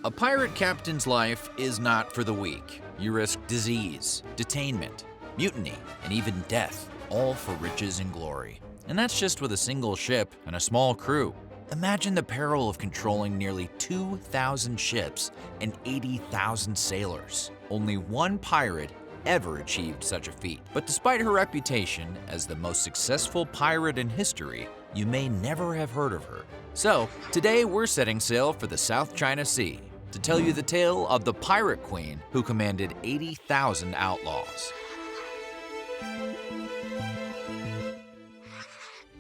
A pirate captain's life is not for the weak. You risk disease, detainment, mutiny, and even death, all for riches and glory. And that's just with a single ship and a small crew. Imagine the peril of controlling nearly 2,000 ships and 80,000 sailors. Only one pirate ever achieved such a feat. But despite her reputation as the most successful pirate in history, you may never have heard of her. So, today we're setting sail for the South China Sea to tell you the tale of the pirate queen who commanded 80,000 outlaws.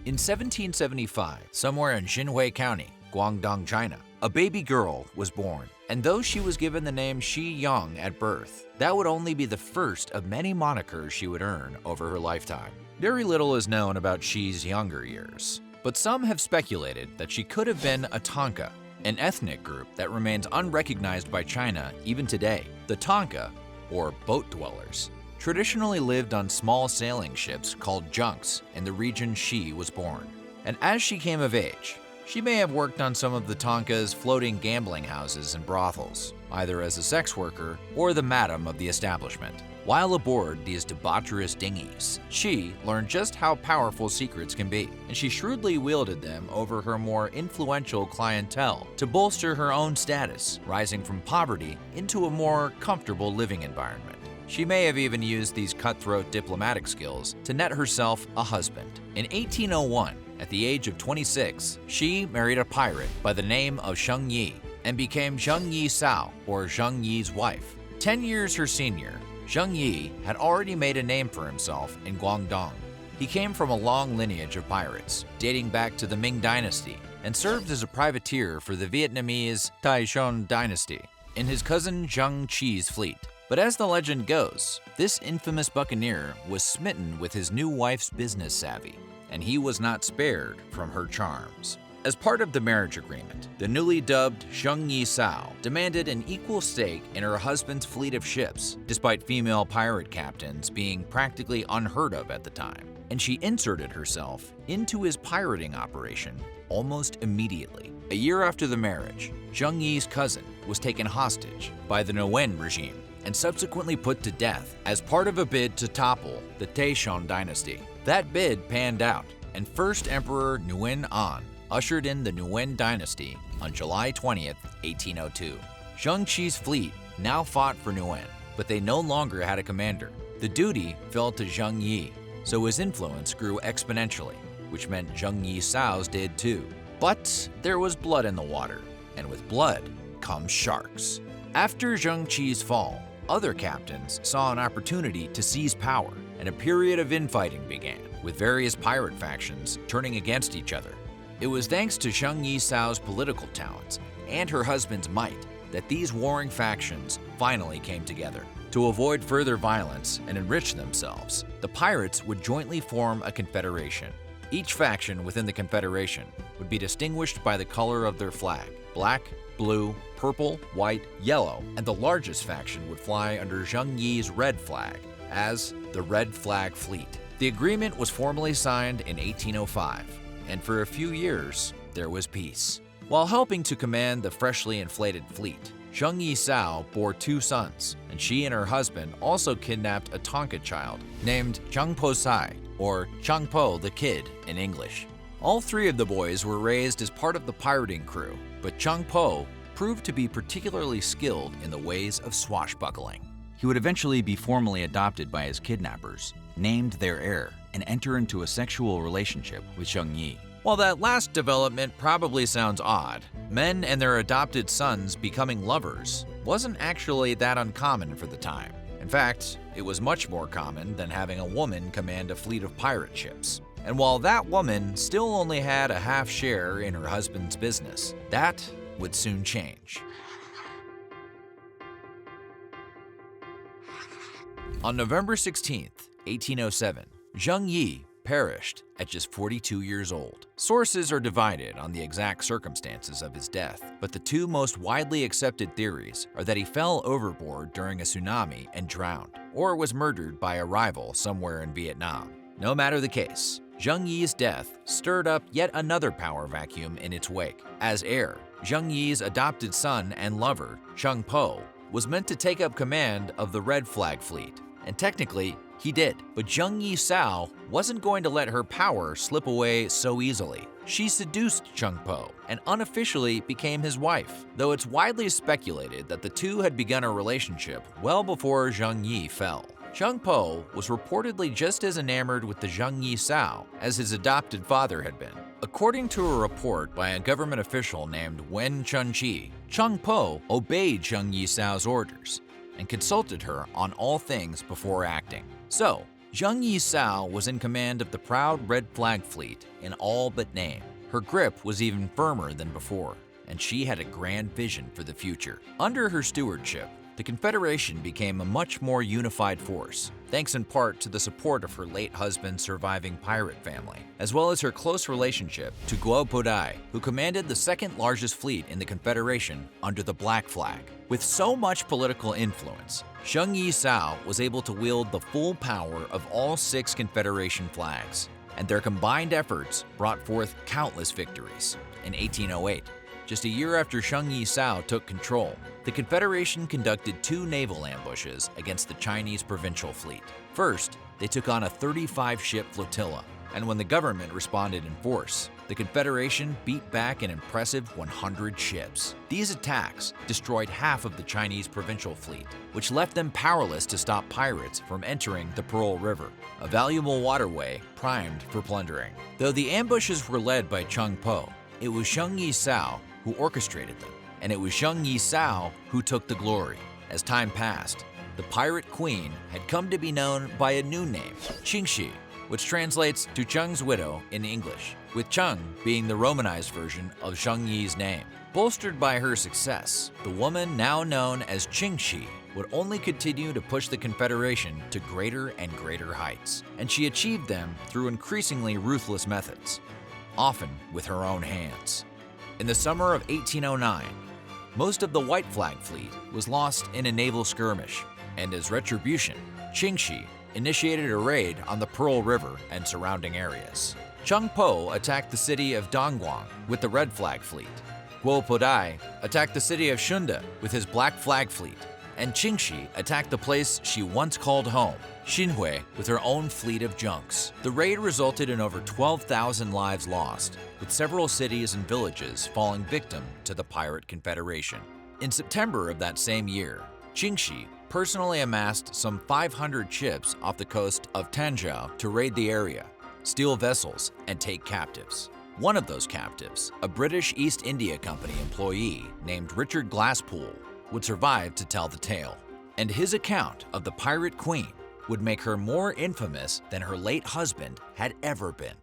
In 1775, somewhere in Xinhui County, Guangdong, China, a baby girl was born. And though she was given the name Shi Yang at birth, that would only be the first of many monikers she would earn over her lifetime. Very little is known about Shi's younger years, but some have speculated that she could have been a Tanka, an ethnic group that remains unrecognized by China even today. The Tanka, or boat dwellers, traditionally lived on small sailing ships called junks in the region Shi was born. And as she came of age, she may have worked on some of the Tanka's floating gambling houses and brothels, either as a sex worker or the madam of the establishment. While aboard these debaucherous dinghies, she learned just how powerful secrets can be, and she shrewdly wielded them over her more influential clientele to bolster her own status, rising from poverty into a more comfortable living environment. She may have even used these cutthroat diplomatic skills to net herself a husband. In 1801, at the age of 26, she married a pirate by the name of Zheng Yi and became Zheng Yi Sao, or Zheng Yi's wife. 10 years her senior, Zheng Yi had already made a name for himself in Guangdong. He came from a long lineage of pirates, dating back to the Ming Dynasty, and served as a privateer for the Vietnamese Taishon Dynasty in his cousin Zheng Qi's fleet. But as the legend goes, this infamous buccaneer was smitten with his new wife's business savvy, and he was not spared from her charms. As part of the marriage agreement, the newly dubbed Zheng Yi Sao demanded an equal stake in her husband's fleet of ships, despite female pirate captains being practically unheard of at the time. And she inserted herself into his pirating operation almost immediately. A year after the marriage, Zheng Yi's cousin was taken hostage by the Nguyen regime and subsequently put to death as part of a bid to topple the Taishon Dynasty. That bid panned out, and First Emperor Nguyen An ushered in the Nguyen Dynasty on July 20th, 1802. Zheng Qi's fleet now fought for Nguyen, but they no longer had a commander. The duty fell to Zheng Yi, so his influence grew exponentially, which meant Zheng Yi Sao's did too. But there was blood in the water, and with blood comes sharks. After Zheng Qi's fall, other captains saw an opportunity to seize power, and a period of infighting began, with various pirate factions turning against each other. It was thanks to Zheng Yi Sao's political talents and her husband's might that these warring factions finally came together. To avoid further violence and enrich themselves, the pirates would jointly form a confederation. Each faction within the confederation would be distinguished by the color of their flag: black, blue, purple, white, yellow, and the largest faction would fly under Zheng Yi's red flag as the Red Flag Fleet. The agreement was formally signed in 1805, and for a few years, there was peace. While helping to command the freshly inflated fleet, Zheng Yi Sao bore 2 sons, and she and her husband also kidnapped a Tanka child named Chang Po Sai, or Chang Po the Kid in English. All 3 of the boys were raised as part of the pirating crew, but Chang Po proved to be particularly skilled in the ways of swashbuckling. He would eventually be formally adopted by his kidnappers, named their heir, and enter into a sexual relationship with Zheng Yi. While that last development probably sounds odd, men and their adopted sons becoming lovers wasn't actually that uncommon for the time. In fact, it was much more common than having a woman command a fleet of pirate ships. And while that woman still only had a half share in her husband's business, that would soon change. On November 16th, 1807, Zheng Yi perished at just 42 years old. Sources are divided on the exact circumstances of his death, but the 2 most widely accepted theories are that he fell overboard during a tsunami and drowned, or was murdered by a rival somewhere in Vietnam. No matter the case, Zheng Yi's death stirred up yet another power vacuum in its wake. As heir, Zheng Yi's adopted son and lover, Cheng Po, was meant to take up command of the Red Flag Fleet, and technically, he did. But Zheng Yi Sao wasn't going to let her power slip away so easily. She seduced Cheng Po and unofficially became his wife, though it's widely speculated that the two had begun a relationship well before Zheng Yi fell. Cheng Po was reportedly just as enamored with the Zheng Yi Sao as his adopted father had been. According to a report by a government official named Wen Chunqi, Cheng Po obeyed Zheng Yi Sao's orders and consulted her on all things before acting. So, Zheng Yi Sao was in command of the proud Red Flag Fleet in all but name. Her grip was even firmer than before, and she had a grand vision for the future. Under her stewardship, the Confederation became a much more unified force, thanks in part to the support of her late husband's surviving pirate family, as well as her close relationship to Guo Podai, who commanded the second largest fleet in the Confederation under the Black Flag. With so much political influence, Zheng Yi Sao was able to wield the full power of all 6 Confederation flags, and their combined efforts brought forth countless victories. In 1808, just a year after Zheng Yi Sao took control, the Confederation conducted 2 naval ambushes against the Chinese provincial fleet. First, they took on a 35-ship flotilla, and when the government responded in force, the Confederation beat back an impressive 100 ships. These attacks destroyed half of the Chinese provincial fleet, which left them powerless to stop pirates from entering the Pearl River, a valuable waterway primed for plundering. Though the ambushes were led by Cheng Po, it was Zheng Yi Sao who orchestrated them, and it was Zheng Yi Sao who took the glory. As time passed, the Pirate Queen had come to be known by a new name, Qingxi, which translates to Cheng's widow in English, with Cheng being the Romanized version of Zheng Yi's name. Bolstered by her success, the woman now known as Qingxi would only continue to push the Confederation to greater and greater heights, and she achieved them through increasingly ruthless methods, often with her own hands. In the summer of 1809, most of the White Flag Fleet was lost in a naval skirmish, and as retribution, Qingxi initiated a raid on the Pearl River and surrounding areas. Cheng Po attacked the city of Dongguan with the Red Flag Fleet. Guo Podai attacked the city of Shunda with his Black Flag Fleet, and Qingxi attacked the place she once called home, Xinhui, with her own fleet of junks. The raid resulted in over 12,000 lives lost, with several cities and villages falling victim to the Pirate Confederation. In September of that same year, Qingxi personally amassed some 500 ships off the coast of Tanzhou to raid the area, steal vessels, and take captives. One of those captives, a British East India Company employee named Richard Glasspool, would survive to tell the tale, and his account of the Pirate Queen would make her more infamous than her late husband had ever been.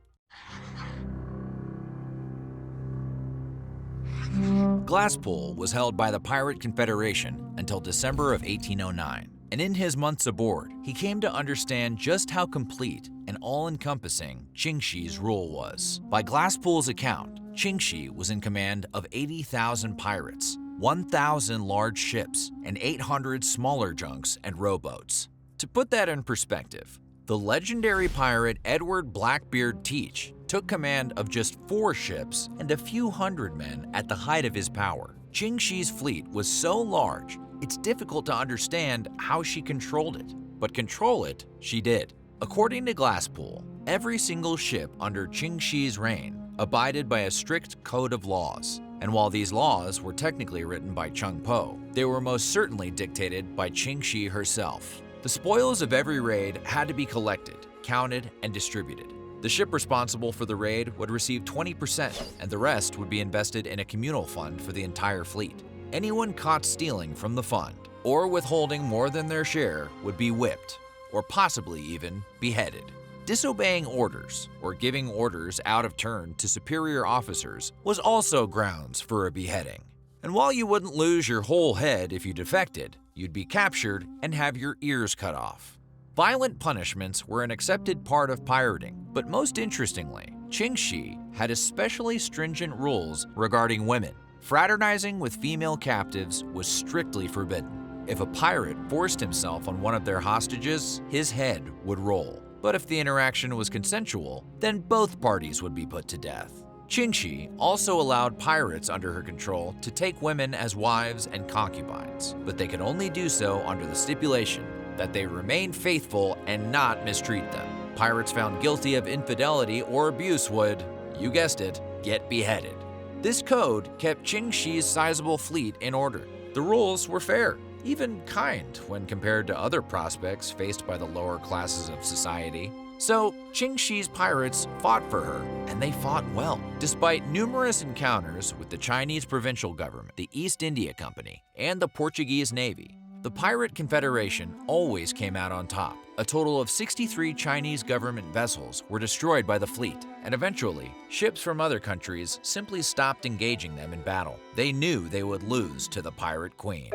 Glasspool was held by the Pirate Confederation until December of 1809, and in his months aboard, he came to understand just how complete and all-encompassing Qingxi's rule was. By Glasspool's account, Qingxi was in command of 80,000 pirates, 1,000 large ships, and 800 smaller junks and rowboats. To put that in perspective, the legendary pirate Edward Blackbeard Teach took command of just 4 ships and a few hundred men at the height of his power. Qingxi's fleet was so large, it's difficult to understand how she controlled it, but control it she did. According to Glasspool, every single ship under Qingxi's reign abided by a strict code of laws, and while these laws were technically written by Cheng Po, they were most certainly dictated by Qingxi herself. The spoils of every raid had to be collected, counted, and distributed. The ship responsible for the raid would receive 20%, and the rest would be invested in a communal fund for the entire fleet. Anyone caught stealing from the fund or withholding more than their share would be whipped, or possibly even beheaded. Disobeying orders or giving orders out of turn to superior officers was also grounds for a beheading. And while you wouldn't lose your whole head if you defected, you'd be captured and have your ears cut off. Violent punishments were an accepted part of pirating, but most interestingly, Qingxi had especially stringent rules regarding women. Fraternizing with female captives was strictly forbidden. If a pirate forced himself on one of their hostages, his head would roll. But if the interaction was consensual, then both parties would be put to death. Qingxi also allowed pirates under her control to take women as wives and concubines, but they could only do so under the stipulation that they remain faithful and not mistreat them. Pirates found guilty of infidelity or abuse would, you guessed it, get beheaded. This code kept Qingxi's sizable fleet in order. The rules were fair, even kind when compared to other prospects faced by the lower classes of society. So Qingxi's pirates fought for her, and they fought well. Despite numerous encounters with the Chinese provincial government, the East India Company, and the Portuguese Navy, the Pirate Confederation always came out on top. A total of 63 Chinese government vessels were destroyed by the fleet, and eventually, ships from other countries simply stopped engaging them in battle. They knew they would lose to the Pirate Queen.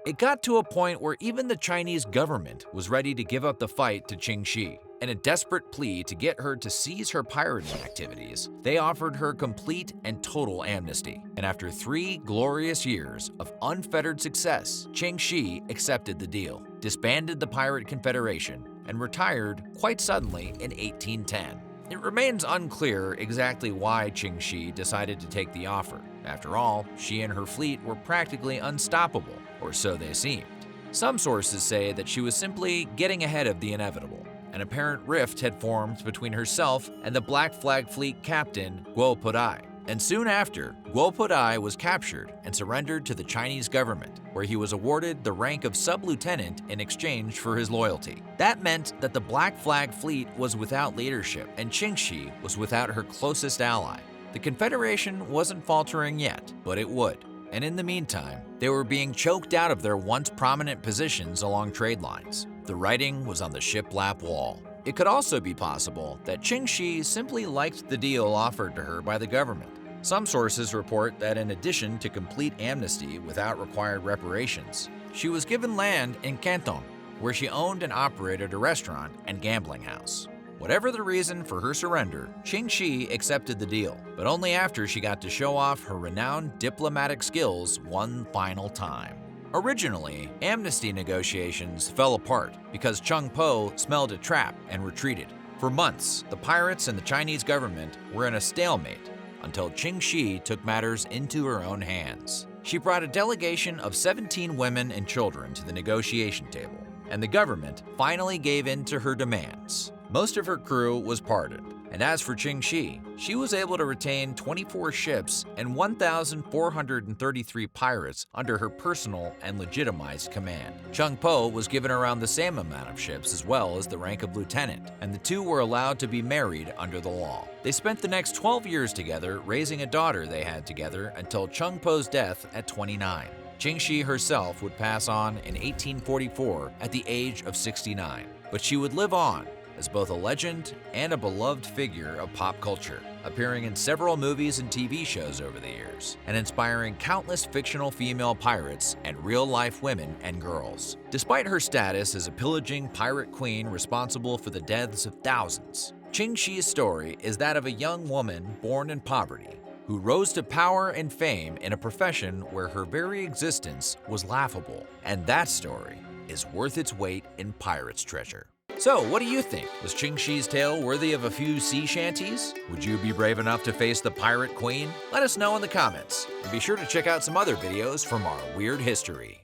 It got to a point where even the Chinese government was ready to give up the fight to Qingxi. In a desperate plea to get her to cease her pirating activities, they offered her complete and total amnesty. And after 3 glorious years of unfettered success, Qingxi accepted the deal, disbanded the Pirate Confederation, and retired quite suddenly in 1810. It remains unclear exactly why Qingxi decided to take the offer. After all, she and her fleet were practically unstoppable, or so they seemed. Some sources say that she was simply getting ahead of the inevitable. An apparent rift had formed between herself and the Black Flag Fleet captain Guo Podai. And soon after, Guo Podai was captured and surrendered to the Chinese government, where he was awarded the rank of sub-lieutenant in exchange for his loyalty. That meant that the Black Flag Fleet was without leadership, and Qingxi was without her closest ally. The Confederation wasn't faltering yet, but it would. And in the meantime, they were being choked out of their once prominent positions along trade lines. The writing was on the shiplap wall. It could also be possible that Qingxi simply liked the deal offered to her by the government. Some sources report that in addition to complete amnesty without required reparations, she was given land in Canton, where she owned and operated a restaurant and gambling house. Whatever the reason for her surrender, Qingxi accepted the deal, but only after she got to show off her renowned diplomatic skills one final time. Originally, amnesty negotiations fell apart because Cheng Po smelled a trap and retreated. For months, the pirates and the Chinese government were in a stalemate until Qingxi took matters into her own hands. She brought a delegation of 17 women and children to the negotiation table, and the government finally gave in to her demands. Most of her crew was pardoned, and as for Qingxi, she was able to retain 24 ships and 1,433 pirates under her personal and legitimized command. Cheng Po was given around the same amount of ships as well as the rank of lieutenant, and the two were allowed to be married under the law. They spent the next 12 years together, raising a daughter they had together until Cheng Po's death at 29. Qingxi herself would pass on in 1844 at the age of 69, but she would live on as both a legend and a beloved figure of pop culture, appearing in several movies and TV shows over the years, and inspiring countless fictional female pirates and real-life women and girls. Despite her status as a pillaging pirate queen responsible for the deaths of thousands, Qingxi's story is that of a young woman born in poverty who rose to power and fame in a profession where her very existence was laughable. And that story is worth its weight in pirate's treasure. So, what do you think? Was Qingxi's tale worthy of a few sea shanties? Would you be brave enough to face the Pirate Queen? Let us know in the comments, and be sure to check out some other videos from our weird history.